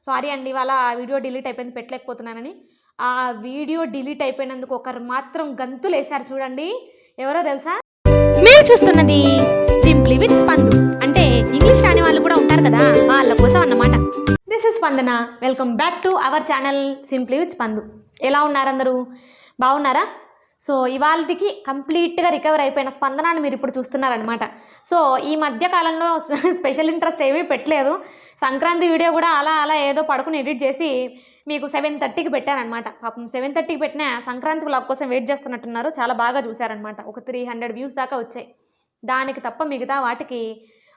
Sorry అండి, వాళ్ళ video delete అయిపోయింది, పెట్టలేకపోతున్నానని. ఆ వీడియో డిలీట్ అయిపోయినందుకు ఒకరు మాత్రం గంతులేశారు చూడండి. ఎవరో తెలుసా? మీరు చూస్తున్నది సింప్లీ విత్ స్పందు. అంటే ఇంగ్లీష్ రాని వాళ్ళు కూడా ఉంటారు కదా, వాళ్ళ కోసం అన్నమాట. దిస్ ఇస్ స్పందన. Welcome back to our channel simply with Spandu. ఎలా ఉన్నారు అందరూ? బాగున్నారా? సో ఇవాళకి కంప్లీట్గా రికవర్ అయిపోయిన స్పందనాన్ని మీరు ఇప్పుడు చూస్తున్నారనమాట. సో ఈ మధ్య కాలంలో స్పెషల్ ఇంట్రెస్ట్ ఏమీ పెట్టలేదు. సంక్రాంతి వీడియో కూడా అలా అలా ఏదో పడుకుని ఎడిట్ చేసి మీకు 7:30కి పెట్టానమాట. పాపం 7:30కి పెట్టిన సంక్రాంతి వ్లాగ్ కోసం వెయిట్ చేస్తున్నట్టున్నారు. చాలా బాగా చూశారనమాట. ఒక 300 వ్యూస్ దాకా వచ్చాయి. దానికి తప్ప మిగతా వాటికి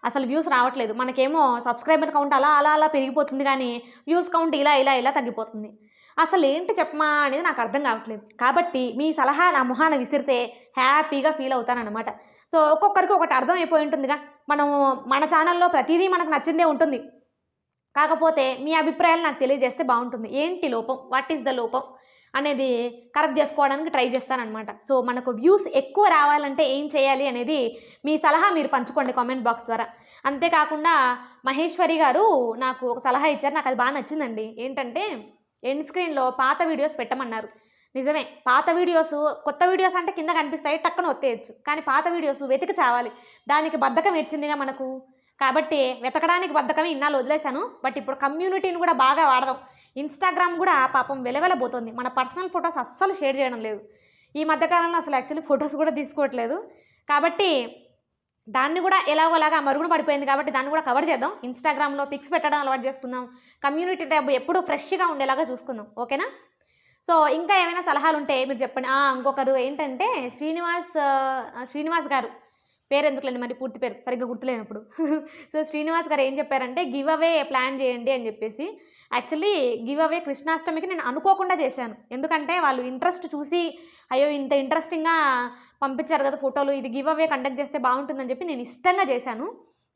అసలు వ్యూస్ రావట్లేదు. మనకేమో సబ్స్క్రైబర్ కౌంట్ అలా అలా అలా పెరిగిపోతుంది, కానీ వ్యూస్ కౌంట్ ఇలా ఇలా ఇలా తగ్గిపోతుంది. అసలు ఏంటి చెప్పమా అనేది నాకు అర్థం కావట్లేదు. కాబట్టి మీ సలహా నా మొహాన విసిరితే హ్యాపీగా ఫీల్ అవుతానన్నమాట. సో ఒక్కొక్కరికి ఒకటి అర్థం అయిపోయి ఉంటుందిగా. మనము మన ఛానల్లో ప్రతిదీ మనకు నచ్చిందే ఉంటుంది. కాకపోతే మీ అభిప్రాయాలు నాకు తెలియజేస్తే బాగుంటుంది. ఏంటి లోపం, వాట్ ఈస్ ద లోపం అనేది కరెక్ట్ చేసుకోవడానికి ట్రై చేస్తానన్నమాట. సో మనకు వ్యూస్ ఎక్కువ రావాలంటే ఏం చేయాలి అనేది మీ సలహా మీరు పంచుకోండి కామెంట్ బాక్స్ ద్వారా. అంతేకాకుండా మహేశ్వరి గారు నాకు ఒక సలహా ఇచ్చారు, నాకు అది బాగా నచ్చిందండి. ఏంటంటే ఎండ్ స్క్రీన్లో పాత వీడియోస్ పెట్టమన్నారు. నిజమే, పాత వీడియోస్, కొత్త వీడియోస్ అంటే కింద కనిపిస్తాయి, టక్కున ఒత్తేయచ్చు. కానీ పాత వీడియోస్ వెతికి చావాలి. దానికి బద్ధకం వచ్చిందిగా మనకు. కాబట్టి వెతకడానికి బద్ధకమే ఇన్నాళ్ళు వదిలేశాను. బట్ ఇప్పుడు కమ్యూనిటీని కూడా బాగా వాడదాం. ఇన్స్టాగ్రామ్ కూడా పాపం వెలవెలబోతుంది. మన పర్సనల్ ఫొటోస్ అస్సలు షేర్ చేయడం లేదు ఈ మధ్యకాలంలో. అసలు యాక్చువల్లీ ఫొటోస్ కూడా తీసుకోవట్లేదు. కాబట్టి దాన్ని కూడా ఎలాగోలాగా మరుగున పడిపోయింది. కాబట్టి దాన్ని కూడా కవర్ చేద్దాం. ఇన్స్టాగ్రామ్లో పిక్స్ పెట్టడం అలవాటు చేసుకుందాం. కమ్యూనిటీ ట్యాబ్ ఎప్పుడూ ఫ్రెష్గా ఉండేలాగా చూసుకుందాం. ఓకేనా? సో ఇంకా ఏమైనా సలహాలు ఉంటే మీరు చెప్పండి. ఇంకొకరు ఏంటంటే శ్రీనివాస్ గారు, పేరు ఎందుకులేండి మరి, పూర్తి పేరు సరిగ్గా గుర్తులేనప్పుడు. సో శ్రీనివాస్ గారు ఏం చెప్పారంటే గివ్ అవే ప్లాన్ చేయండి అని చెప్పేసి. యాక్చువల్లీ గివ్ అవే కృష్ణాష్టమికి నేను అనుకోకుండా చేశాను. ఎందుకంటే వాళ్ళు ఇంట్రెస్ట్ చూసి అయ్యో ఇంత ఇంట్రెస్టింగ్గా పంపించారు కదా ఫోటోలు, ఇది గివ్ అవే కండక్ట్ చేస్తే బాగుంటుందని చెప్పి నేను ఇష్టంగా చేశాను.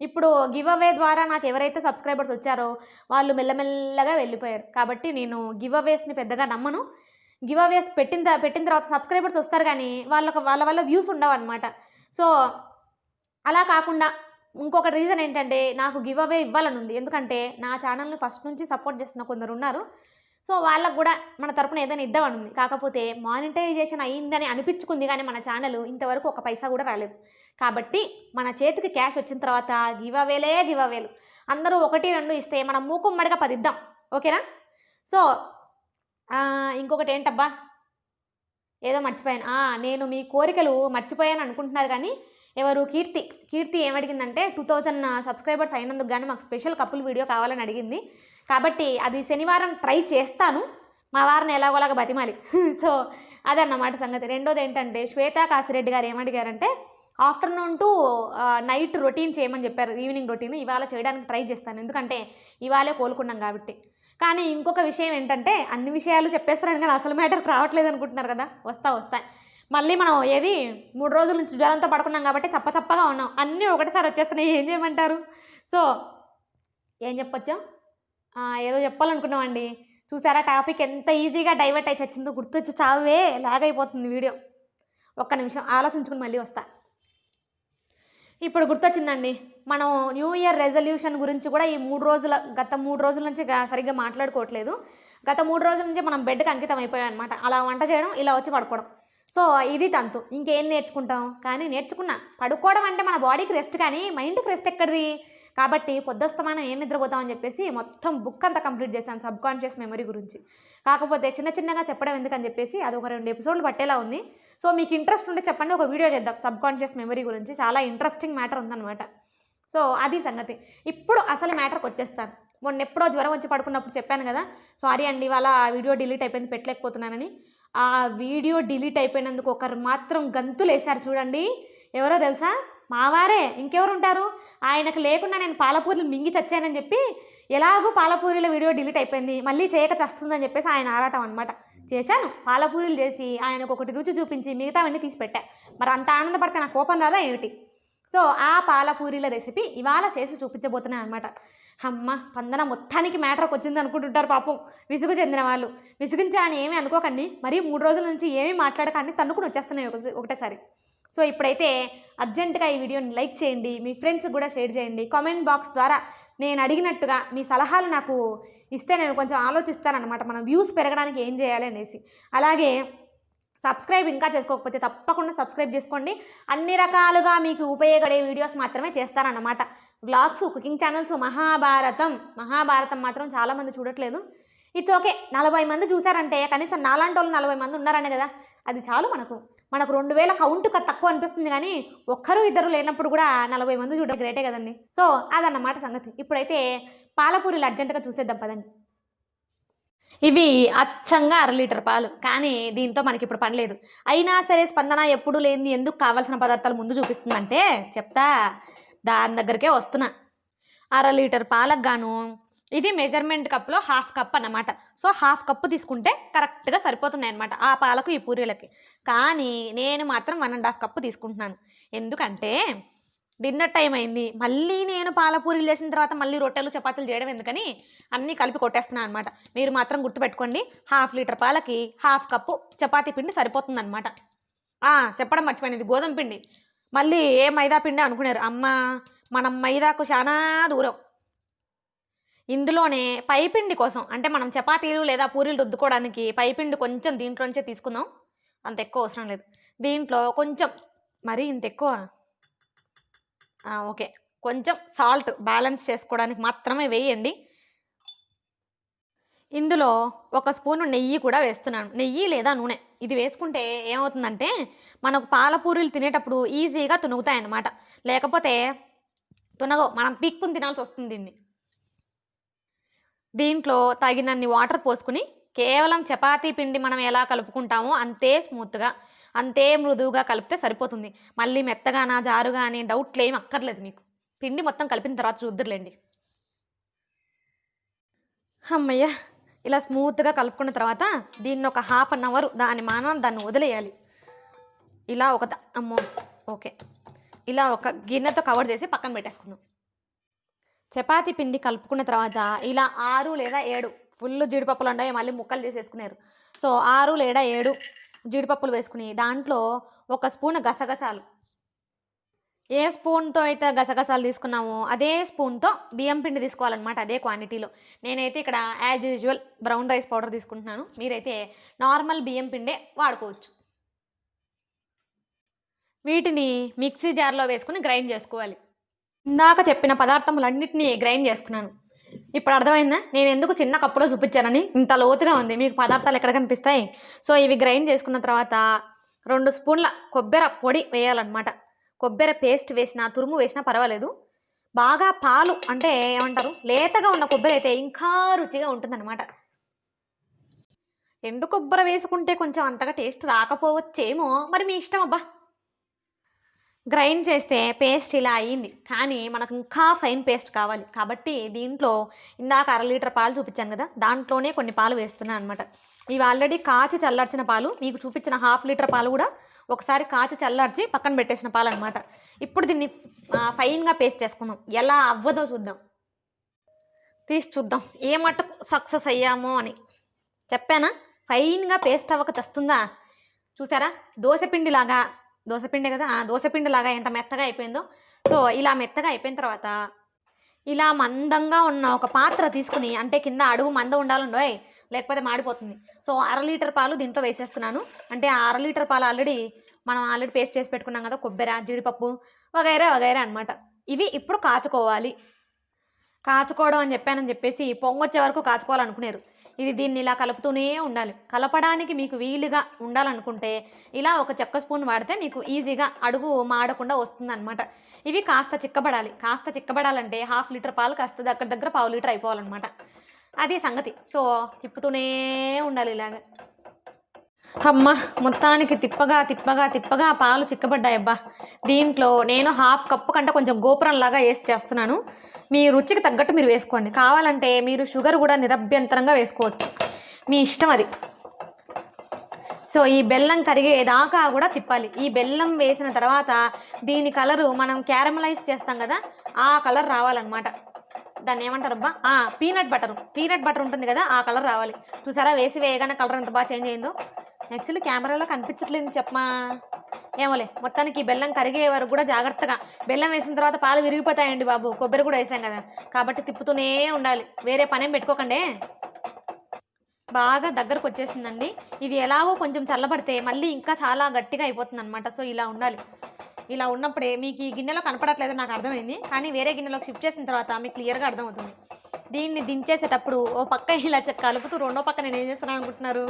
ఇప్పుడు గివ్ అవే ద్వారా నాకు ఎవరైతే సబ్స్క్రైబర్స్ వచ్చారో వాళ్ళు మెల్లమెల్లగా వెళ్ళిపోయారు. కాబట్టి నేను గివ్ అవేస్ని పెద్దగా నమ్మను. గివ్ అవేస్ పెట్టిన తర్వాత సబ్స్క్రైబర్స్ వస్తారు, కానీ వాళ్ళ వల్ల వ్యూస్ ఉండవు అనమాట. సో అలా కాకుండా ఇంకొక రీజన్ ఏంటంటే నాకు గివ్ అవే ఇవ్వాలని ఉంది. ఎందుకంటే నా ఛానల్ని ఫస్ట్ నుంచి సపోర్ట్ చేస్తున్న కొందరు ఉన్నారు. సో వాళ్ళకు కూడా మన తరపున ఏదైనా ఇద్దామని ఉంది. కాకపోతే మానిటైజేషన్ అయ్యిందని అనిపించుకుంది, కానీ మన ఛానల్ ఇంతవరకు ఒక పైసా కూడా రాలేదు. కాబట్టి మన చేతికి క్యాష్ వచ్చిన తర్వాత గివ్ అవేలు అందరూ 1-2 ఇస్తే మనం మూకుమ్మడిగా 10 ఇద్దాం. ఓకేనా? సో ఇంకొకటి ఏంటబ్బా, ఏదో మర్చిపోయాను. నేను మీ కోరికలు మర్చిపోయాను అనుకుంటున్నారు, కానీ ఎవరు కీర్తి ఏమడిగిందంటే 2000 సబ్స్క్రైబర్స్ అయినందుకు కానీ మాకు స్పెషల్ కపుల్ వీడియో కావాలని అడిగింది. కాబట్టి అది శనివారం ట్రై చేస్తాను, మా వారిని ఎలాగోలాగా బతిమాలి. సో అదన్నమాట సంగతి. రెండోది ఏంటంటే శ్వేతా కాసిరెడ్డి గారు ఏమడిగారంటే ఆఫ్టర్నూన్ టు నైట్ రొటీన్ చేయమని చెప్పారు, ఈవినింగ్ రొటీన్. ఇవాళ చేయడానికి ట్రై చేస్తాను, ఎందుకంటే ఇవాళే కోలుకున్నాం కాబట్టి. కానీ ఇంకొక విషయం ఏంటంటే అన్ని విషయాలు చెప్పేస్తున్నాను, కానీ అసలు మ్యాటర్కి రావట్లేదు అనుకుంటున్నారు కదా. వస్తా మళ్ళీ మనం 3 రోజుల నుంచి జ్వరంతో పడుకున్నాం కాబట్టి చప్పగా ఉన్నాం. అన్నీ ఒకటిసారి వచ్చేస్తున్నాయి, ఏం చేయమంటారు? సో ఏం చెప్పొచ్చా, ఏదో చెప్పాలనుకున్నామండి. చూసారా టాపిక్ ఎంత ఈజీగా డైవర్ట్ అయి చచ్చిందో, గుర్తొచ్చి చావే లాగైపోతుంది వీడియో. ఒక్క నిమిషం ఆలోచించుకుని మళ్ళీ వస్తా. ఇప్పుడు గుర్తొచ్చిందండి, మనం న్యూ ఇయర్ రెజల్యూషన్ గురించి కూడా ఈ గత 3 రోజుల నుంచి సరిగ్గా మాట్లాడుకోవట్లేదు. గత 3 రోజుల నుంచి మనం బెడ్కి అంకితం అయిపోయాం అనమాట. అలా వంట చేయడం, ఇలా వచ్చి పడుకోవడం. సో ఇది తంతు. ఇంకేం నేర్చుకుంటాం? కానీ నేర్చుకున్నా, పడుకోవడం అంటే మన బాడీకి రెస్ట్, కానీ మైండ్కి రెస్ట్ ఎక్కడిది? కాబట్టి పొద్దుస్తమానం ఏం నిద్రపోతామని చెప్పేసి మొత్తం బుక్ అంతా కంప్లీట్ చేశాను సబ్కాన్షియస్ మెమరీ గురించి. కాకపోతే చిన్నగా చెప్పడం ఎందుకని చెప్పేసి అది ఒక 2 ఎపిసోడ్లు పట్టేలా ఉంది. సో మీకు ఇంట్రెస్ట్ ఉంటే చెప్పండి, ఒక వీడియో చేద్దాం సబ్కాన్షియస్ మెమరీ గురించి. చాలా ఇంట్రెస్టింగ్ మ్యాటర్ ఉందన్నమాట. సో అది సంగతి. ఇప్పుడు అసలు మ్యాటర్కి వచ్చేస్తాను. మొన్న ఎప్పుడో జ్వరం వచ్చి పడుకున్నప్పుడు చెప్పాను కదా, సారీ అండి వాళ్ళ వీడియో డిలీట్ అయిపోయింది, పెట్టలేకపోతున్నానని. ఆ వీడియో డిలీట్ అయిపోయినందుకు ఒకరు మాత్రం గంతులేశారు చూడండి. ఎవరో తెలుసా? మావారే, ఇంకెవరు ఉంటారు? ఆయనకు లేకుండా నేను పాలపూరీలు మింగి చచ్చానని చెప్పి, ఎలాగో పాలపూరీల వీడియో డిలీట్ అయిపోయింది, మళ్ళీ చేయక చస్తుందని చెప్పేసి ఆయన ఆరాటం అనమాట. చేశాను, పాలపూరీలు చేసి ఆయనకు ఒకటి రుచి చూపించి మిగతావన్నీ తీసి పెట్టా. మరి అంత ఆనందపడితే నాకు కోపం రాదా ఏమిటి? సో ఆ పాలపూరీల రెసిపీ ఇవాళ చేసి చూపించబోతున్నాను అనమాట. అమ్మ స్పందన మొత్తానికి మ్యాటర్కి వచ్చింది అనుకుంటుంటారు పాపం విసుగు చెందిన వాళ్ళు. విసిగించాలని ఏమీ అనుకోకండి, మరీ 3 రోజుల నుంచి ఏమీ మాట్లాడకండి, తన్నుకుని వచ్చేస్తున్నాయి ఒకటేసారి. సో ఇప్పుడైతే అర్జెంటుగా ఈ వీడియోని లైక్ చేయండి, మీ ఫ్రెండ్స్కి కూడా షేర్ చేయండి, కామెంట్ బాక్స్ ద్వారా నేను అడిగినట్టుగా మీ సలహాలు నాకు ఇస్తే నేను కొంచెం ఆలోచిస్తానన్నమాట, మనం వ్యూస్ పెరగడానికి ఏం చేయాలి అనేసి. అలాగే సబ్స్క్రైబ్ ఇంకా చేసుకోకపోతే తప్పకుండా సబ్స్క్రైబ్ చేసుకోండి. అన్ని రకాలుగా మీకు ఉపయోగపడే వీడియోస్ మాత్రమే చేస్తానన్నమాట. వ్లాగ్స్, కుకింగ్ ఛానల్స్, మహాభారతం మాత్రం చాలామంది చూడట్లేదు. ఇట్స్ ఓకే, 40 మంది చూసారంటే కనీసం నాలాంటి వాళ్ళు 40 మంది ఉన్నారనే కదా, అది చాలు. మనకు 2000 కౌంట్ తక్కువ అనిపిస్తుంది, కానీ ఒక్కరు ఇద్దరు లేనప్పుడు కూడా 40 మంది చూడడం గ్రేటే కదండి. సో అదన్నమాట సంగతి. ఇప్పుడైతే పాలపూరీలు అర్జెంటుగా చూసేద్దాం పదండి. ఇవి అచ్చంగా 1/2 లీటర్ పాలు, కానీ దీంతో మనకి ఇప్పుడు పని లేదు. అయినా సరే స్పందన ఎప్పుడు లేనిది ఎందుకు కావాల్సిన పదార్థాలు ముందు చూపిస్తుందంటే చెప్తా, దాని దగ్గరికే వస్తున్నా. 1/2 లీటర్ పాలకు గాను ఇది మెజర్మెంట్ కప్లో 1/2 కప్ అన్నమాట. సో 1/2 కప్పు తీసుకుంటే కరెక్ట్గా సరిపోతున్నాయి అనమాట ఆ పాలకు ఈ పూరీలకి. కానీ నేను మాత్రం 1.5 కప్పు తీసుకుంటున్నాను. ఎందుకంటే డిన్నర్ టైం అయింది, మళ్ళీ నేను పాలపూరీలు చేసిన తర్వాత మళ్ళీ రొట్టెలు చపాతీలు చేయడం ఎందుకని అన్నీ కలిపి కొట్టేస్తున్నాను అనమాట. మీరు మాత్రం గుర్తుపెట్టుకోండి, 1/2 లీటర్ పాలకి 1/2 కప్పు చపాతీ పిండి సరిపోతుంది అనమాట. చెప్పడం మర్చిపోయింది, ఇది గోధుమ పిండి. మళ్ళీ ఏ మైదా పిండి అనుకున్నారు, అమ్మ మనం మైదాకు చాలా దూరం. ఇందులోనే పైపిండి కోసం, అంటే మనం చపాతీలు లేదా పూరీలు రుద్దుకోవడానికి పైపిండి కొంచెం దీంట్లోంచే తీసుకుందాం, అంత ఎక్కువ అవసరం లేదు. దీంట్లో కొంచెం, మరీ ఇంత ఎక్కువ, ఓకే, కొంచెం సాల్ట్ బ్యాలెన్స్ చేసుకోవడానికి మాత్రమే వేయండి. ఇందులో 1 స్పూను నెయ్యి కూడా వేస్తున్నాను, నెయ్యి లేదా నూనె. ఇది వేసుకుంటే ఏమవుతుందంటే మనకు పాలపూరీలు తినేటప్పుడు ఈజీగా తునుగుతాయన్నమాట, లేకపోతే తునగో, మనం పీక్కుని తినాల్సి వస్తుంది దీన్ని. దీంట్లో తగినన్ని వాటర్ పోసుకుని కేవలం చపాతీ పిండి మనం ఎలా కలుపుకుంటామో అంతే స్మూత్గా, అంతే మృదువుగా కలిపితే సరిపోతుంది. మళ్ళీ మెత్తగానా జారుగా అని డౌట్లు ఏమి అక్కర్లేదు మీకు. పిండి మొత్తం కలిపిన తర్వాత చూద్దురులేండి. అమ్మయ్య, ఇలా స్మూత్గా కలుపుకున్న తర్వాత దీన్ని ఒక 1/2 అవర్ దాన్ని వదిలేయాలి. ఇలా ఓకే, ఇలా ఒక గిన్నెతో కవర్ చేసి పక్కన పెట్టేసుకుందాం. చపాతీ పిండి కలుపుకున్న తర్వాత ఇలా 6 లేదా 7 ఫుల్ జీడిపప్పులు ఉన్నాయి, మళ్ళీ ముక్కలు చేసేసుకున్నారు. సో 6 లేదా 7 జీడిపప్పులు వేసుకుని దాంట్లో 1 స్పూన్ గసగసాలు, ఏ స్పూన్తో అయితే గసగసాలు తీసుకున్నామో అదే స్పూన్తో బియ్యం పిండి తీసుకోవాలన్నమాట, అదే క్వాంటిటీలో. నేనైతే ఇక్కడ as usual brown rice powder తీసుకుంటున్నాను, మీరైతే నార్మల్ బియ్యం పిండే వాడుకోవచ్చు. వీటిని మిక్సీ జార్లో వేసుకుని గ్రైండ్ చేసుకోవాలి. ఇందాక చెప్పిన పదార్థములన్నింటినీ గ్రైండ్ చేసుకున్నాను. ఇప్పుడు అర్థమైందా నేను ఎందుకు చిన్న కప్పులో చూపించానని? ఇంత లోతుగా ఉంది, మీకు పదార్థాలు ఎక్కడ కనిపిస్తాయి? సో ఇవి గ్రైండ్ చేసుకున్న తర్వాత 2 స్పూన్ల కొబ్బరి పొడి వేయాలన్నమాట. కొబ్బరి పేస్ట్ వేసినా తురుము వేసినా పర్వాలేదు. బాగా పాలు అంటే ఏమంటారు, లేతగా ఉన్న కొబ్బరి అయితే ఇంకా రుచిగా ఉంటుందన్నమాట. ఎండు కొబ్బరి వేసుకుంటే కొంచెం అంతగా టేస్ట్ రాకపోవచ్చేమో, మరి మీ ఇష్టం అబ్బా. గ్రైండ్ చేస్తే పేస్ట్ ఇలా అయ్యింది, కానీ మనకు ఇంకా ఫైన్ పేస్ట్ కావాలి. కాబట్టి దీంట్లో ఇందాక 1/2 లీటర్ పాలు చూపించాను కదా, దాంట్లోనే కొన్ని పాలు వేస్తున్నాను అనమాట. ఇవి ఆల్రెడీ కాచి చల్లార్చిన పాలు, మీకు చూపించిన 1/2 లీటర్ పాలు కూడా ఒకసారి కాచి చల్లార్చి పక్కన పెట్టేసిన పాలు అనమాట. ఇప్పుడు దీన్ని ఫైన్గా పేస్ట్ చేసుకుందాం. ఎలా అవ్వదో చూద్దాం, తీసి చూద్దాం ఏ మట్టుకు సక్సెస్ అయ్యామో అని. చెప్పానా ఫైన్గా పేస్ట్ అవ్వక తెస్తుందా? చూసారా, దోసపిండి కదా, దోసపిండిలాగా ఎంత మెత్తగా అయిపోయిందో. సో ఇలా మెత్తగా అయిపోయిన తర్వాత ఇలా మందంగా ఉన్న ఒక పాత్ర తీసుకుని, అంటే కింద అడుగు మంద ఉండాలండోయ్, లేకపోతే మాడిపోతుంది. సో 1/2 లీటర్ పాలు దీంట్లో వేసేస్తున్నాను. అంటే 1/2 లీటర్ పాలు మనం ఆల్రెడీ పేస్ట్ చేసి పెట్టుకున్నాం కదా, కొబ్బరి, జీడిపప్పు వగైరా అనమాట. ఇవి ఇప్పుడు కాచుకోవడం అని చెప్పేసి పొంగొచ్చే వరకు కాచుకోవాలనుకున్నారు. దీన్ని ఇలా కలుపుతూనే ఉండాలి. కలపడానికి మీకు వీలుగా ఉండాలనుకుంటే ఇలా ఒక చెక్క స్పూన్ వాడితే మీకు ఈజీగా అడుగు మాడకుండా వస్తుందన్నమాట. ఇవి కాస్త చిక్కబడాలంటే 1/2 లీటర్ పాలు కాస్త దగ్గర 1/4 లీటర్ అయిపోవాలన్నమాట. అది సంగతి. సో తిప్పుతూనే ఉండాలి ఇలాగ. అమ్మ, మొత్తానికి తిప్పగా పాలు చిక్కబడ్డాయి అబ్బా. దీంట్లో నేను 1/2 కప్పు కంటే కొంచెం గోపురంలాగా వేసి చేస్తున్నాను. మీ రుచికి తగ్గట్టు మీరు వేసుకోండి. కావాలంటే మీరు షుగర్ కూడా నిరభ్యంతరంగా వేసుకోవచ్చు, మీ ఇష్టం అది. సో ఈ బెల్లం కరిగేదాకా కూడా తిప్పాలి. ఈ బెల్లం వేసిన తర్వాత దీని కలరు మనం క్యారమలైజ్ చేస్తాం కదా, ఆ కలర్ రావాలన్నమాట. దాన్ని ఏమంటారు అబ్బా, పీనట్ బటర్ ఉంటుంది కదా, ఆ కలర్ రావాలి. చూసారా, వేసి వేయగానే కలర్ ఎంత బాగా చేంజ్ అయిందో. యాక్చువల్లీ కెమెరాలో కనిపించట్లేదు చెప్పమా, ఏమోలే మొత్తానికి బెల్లం కరిగే వరకు కూడా జాగ్రత్తగా, బెల్లం వేసిన తర్వాత పాలు విరిగిపోతాయండి బాబు, కొబ్బరి కూడా వేసాం కదా, కాబట్టి తిప్పుతూనే ఉండాలి, వేరే పనేం పెట్టుకోకండి. బాగా దగ్గరకు వచ్చేసిందండి. ఇది ఎలాగో కొంచెం చల్లబడితే మళ్ళీ ఇంకా చాలా గట్టిగా అయిపోతుంది అనమాట. సో ఇలా ఉండాలి. ఇలా ఉన్నప్పుడే మీకు ఈ గిన్నెలో కనపడట్లేదు నాకు అర్థమైంది, కానీ వేరే గిన్నెలోకి షిఫ్ట్ చేసిన తర్వాత మీకు క్లియర్గా అర్థమవుతుంది. దీన్ని దించేసేటప్పుడు ఓ పక్క ఇలా కలుపుతూ రెండో పక్క నేను ఏం చేస్తున్నాను అనుకుంటున్నారు,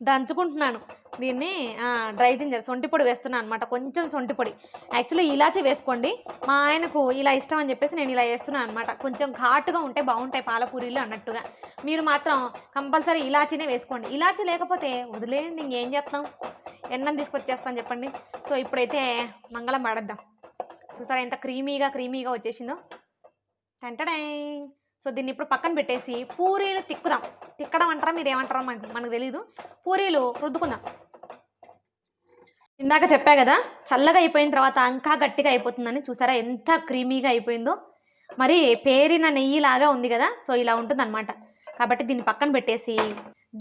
దంచుకుంటున్నాను దీన్ని. డ్రై జింజర్ సొంటి పొడి వేస్తున్నాను అనమాట, కొంచెం సొంటి పొడి. యాక్చువల్లీ ఇలాచీ వేసుకోండి, మా ఆయనకు ఇలా ఇష్టం అని చెప్పేసి నేను ఇలా వేస్తున్నాను అనమాట. కొంచెం ఘాటుగా ఉంటే బాగుంటాయి పాలపూరీలు అన్నట్టుగా. మీరు మాత్రం కంపల్సరీ ఇలాచీనే వేసుకోండి. ఇలాచీ లేకపోతే వదిలేయండి, ఇంకేం చేస్తాం, ఎన్నం తీసుకొచ్చేస్తాను చెప్పండి. సో ఇప్పుడైతే మంగళం పాడేద్దాం. చూసారా ఎంత క్రీమీగా వచ్చేసిందో, టంటడై. సో దీన్ని ఇప్పుడు పక్కన పెట్టేసి పూరీలు తిక్కడం అంటారా మీరు ఏమంటారో మనకు తెలీదు, పూరీలు రుద్దుకుందాం. ఇందాక చెప్పా కదా చల్లగా అయిపోయిన తర్వాత ఇంకా గట్టిగా అయిపోతుందని, చూసారా ఎంత క్రీమీగా అయిపోయిందో, మరి పేరిన నెయ్యిలాగా ఉంది కదా. సో ఇలా ఉంటుందన్నమాట. కాబట్టి దీన్ని పక్కన పెట్టేసి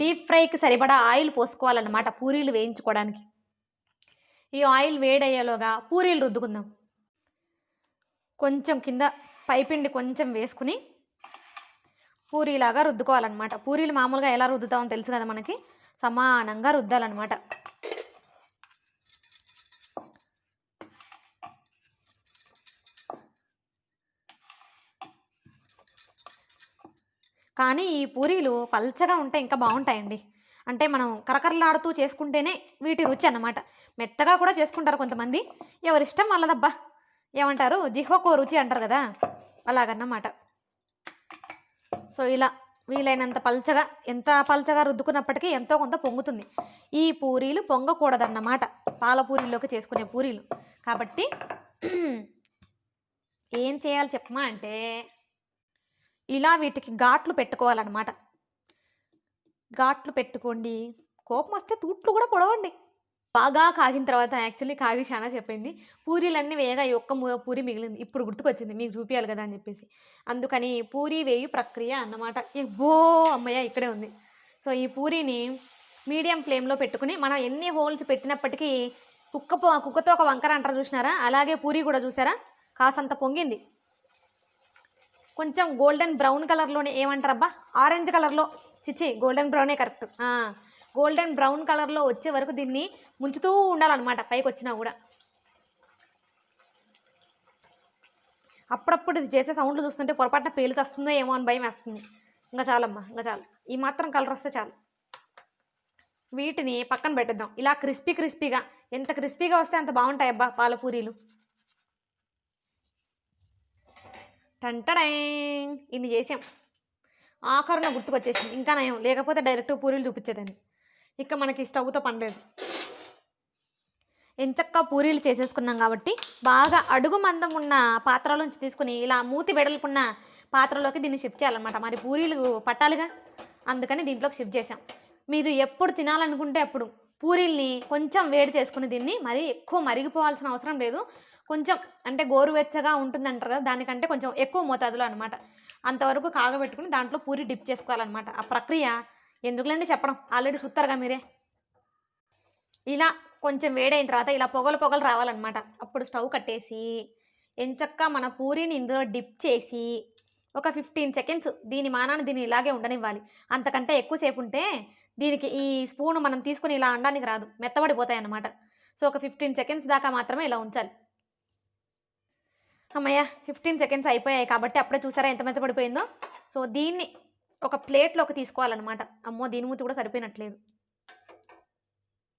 డీప్ ఫ్రైకి సరిపడా ఆయిల్ పోసుకోవాలన్నమాట పూరీలు వేయించుకోవడానికి. ఈ ఆయిల్ వేడయ్యేలోగా పూరీలు రుద్దుకుందాం. కొంచెం కింద పైపిండి కొంచెం వేసుకుని పూరీలాగా రుద్దుకోవాలన్నమాట. పూరీలు మామూలుగా ఎలా రుద్దుతామో తెలుసు కదా మనకి, సమానంగా రుద్దాలన్నమాట. కానీ ఈ పూరీలు పల్చగా ఉంటే ఇంకా బాగుంటాయండి. అంటే మనం కరకరలాడుతూ చేసుకుంటేనే వీటి రుచి అన్నమాట. మెత్తగా కూడా చేసుకుంటారు కొంతమంది, ఎవరిష్టం వాళ్ళదబ్బా. ఏమంటారు, జిహ్వకో రుచి అంటారు కదా, అలాగన్నమాట. సో ఇలా వీలైనంత పల్చగా, ఎంత పల్చగా రుద్దుకున్నప్పటికీ ఎంతో కొంత పొంగుతుంది. ఈ పూరీలు పొంగకూడదన్నమాట పాలపూరీలోకి చేసుకునే పూరీలు. కాబట్టి ఏం చేయాలి చెప్పమా అంటే, ఇలా వీటికి ఘాట్లు పెట్టుకోవాలన్నమాట. ఘాట్లు పెట్టుకోండి, కోపం వస్తే తూట్లు కూడా పొడవండి. బాగా కాగిన తర్వాత, యాక్చువల్లీ కాగి చాలా చెప్పింది, పూరీలన్నీ వేయగా ఈ ఒక్క పూరి మిగిలింది. ఇప్పుడు గుర్తుకొచ్చింది మీకు చూపించాలి కదా అని చెప్పేసి, అందుకని పూరీ వేయు ప్రక్రియ అన్నమాట. బో అమ్మయ్య ఇక్కడే ఉంది. సో ఈ పూరీని మీడియం ఫ్లేమ్లో పెట్టుకుని, మనం ఎన్ని హోల్స్ పెట్టినప్పటికీ కుక్కతో ఒక వంకర అంటారు చూసినారా, అలాగే పూరీ కూడా చూసారా కాసంత పొంగింది. కొంచెం గోల్డెన్ బ్రౌన్ కలర్లోనే, ఏమంటారబ్బా ఆరెంజ్ కలర్లో, గోల్డెన్ బ్రౌనే కరెక్ట్, గోల్డెన్ బ్రౌన్ కలర్లో వచ్చే వరకు దీన్ని ముంచుతూ ఉండాలన్నమాట. పైకి వచ్చినా కూడా అప్పుడప్పుడు ఇది చేసే సౌండ్లు చూస్తుంటే పొరపాటున పేలిచి వస్తుందో ఏమో అని భయం వేస్తుంది. ఇంకా చాలమ్మా, ఇంకా చాలు, ఈ మాత్రం కలర్ వస్తే చాలు. వీటిని పక్కన పెట్టేద్దాం. ఇలా క్రిస్పీగా, ఎంత క్రిస్పీగా వస్తే అంత బాగుంటాయి అబ్బా పాలపూరీలు. టంటడై, ఇన్ని చేసాం, ఆఖరున గుర్తుకొచ్చేసింది. ఇంకా నయం, లేకపోతే డైరెక్ట్ పూరీలు చూపించేదాన్ని. ఇక మనకి స్టవ్తో పనిలేదు. ఎంచక్కా పూరీలు చేసేసుకున్నాం కాబట్టి బాగా అడుగు మందం ఉన్న పాత్రలోంచి తీసుకుని ఇలా మూతి వెడల్పున్న పాత్రలోకి దీన్ని షిఫ్ట్ చేయాలన్నమాట. మరి పూరీలు పట్టాలిగా, అందుకని దీంట్లోకి షిఫ్ట్ చేసాం. మీరు ఎప్పుడు తినాలనుకుంటే అప్పుడు పూరీల్ని కొంచెం వేడి చేసుకుని, దీన్ని మరీ ఎక్కువ మరిగిపోవాల్సిన అవసరం లేదు, కొంచెం అంటే గోరువెచ్చగా ఉంటుంది అంటారు కదా, దానికంటే కొంచెం ఎక్కువ మోతాదులో అనమాట. అంతవరకు కాగబెట్టుకుని దాంట్లో పూరి డిప్ చేసుకోవాలన్నమాట. ఆ ప్రక్రియ ఎందుకులేండి చెప్పడం, ఆల్రెడీ చూస్తారుగా మీరే. ఇలా కొంచెం వేడైన తర్వాత ఇలా పొగలు రావాలన్నమాట. అప్పుడు స్టవ్ కట్టేసి ఎంచక్కా మన పూరీని ఇందులో డిప్ చేసి ఒక 15 సెకండ్స్ దీని మానాన్ని దీన్ని ఇలాగే ఉండనివ్వాలి. అంతకంటే ఎక్కువసేపు ఉంటే దీనికి ఈ స్పూన్ మనం తీసుకుని ఇలా అనడానికి రాదు, మెత్తబడిపోతాయి అన్నమాట. సో ఒక 15 సెకండ్స్ దాకా మాత్రమే ఇలా ఉంచాలి. అమ్మయ్య 15 సెకండ్స్ అయిపోయాయి కాబట్టి అప్పుడే చూసారా ఎంత మెత్తబడిపోయిందో. సో దీన్ని ఒక ప్లేట్లోకి తీసుకోవాలన్నమాట. అమ్మో దీని మూతి కూడా సరిపోయినట్లేదు.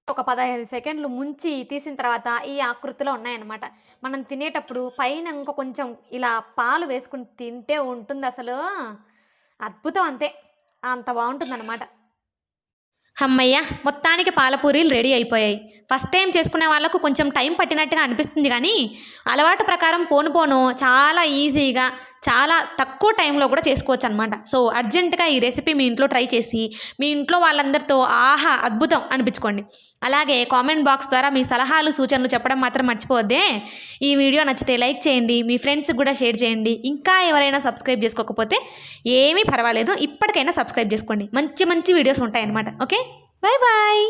ఒక 15 సెకండ్లు ముంచి తీసిన తర్వాత ఈ ఆకృతిలో ఉన్నాయన్నమాట. మనం తినేటప్పుడు పైన ఇంకో కొంచెం ఇలా పాలు వేసుకుని తింటే ఉంటుంది అసలు అద్భుతం, అంతే అంత బాగుంటుందన్నమాట. అమ్మయ్య మొత్తానికి పాలపూరీలు రెడీ అయిపోయాయి. ఫస్ట్ టైం చేసుకునే వాళ్ళకు కొంచెం టైం పట్టినట్టుగా అనిపిస్తుంది, కానీ అలవాటు ప్రకారం పోను చాలా ఈజీగా చాలా తక్కువ టైంలో కూడా చేసుకోవచ్చు అనమాట. సో అర్జెంటుగా ఈ రెసిపీ మీ ఇంట్లో ట్రై చేసి మీ ఇంట్లో వాళ్ళందరితో ఆహా అద్భుతం అనిపించుకోండి. అలాగే కామెంట్ బాక్స్ ద్వారా మీ సలహాలు సూచనలు చెప్పడం మాత్రం మర్చిపోవద్దే. ఈ వీడియో నచ్చితే లైక్ చేయండి, మీ ఫ్రెండ్స్కి కూడా షేర్ చేయండి. ఇంకా ఎవరైనా సబ్స్క్రైబ్ చేసుకోకపోతే ఏమీ పర్వాలేదు, ఇప్పటికైనా సబ్స్క్రైబ్ చేసుకోండి. మంచి వీడియోస్ ఉంటాయన్నమాట. Okay, bye.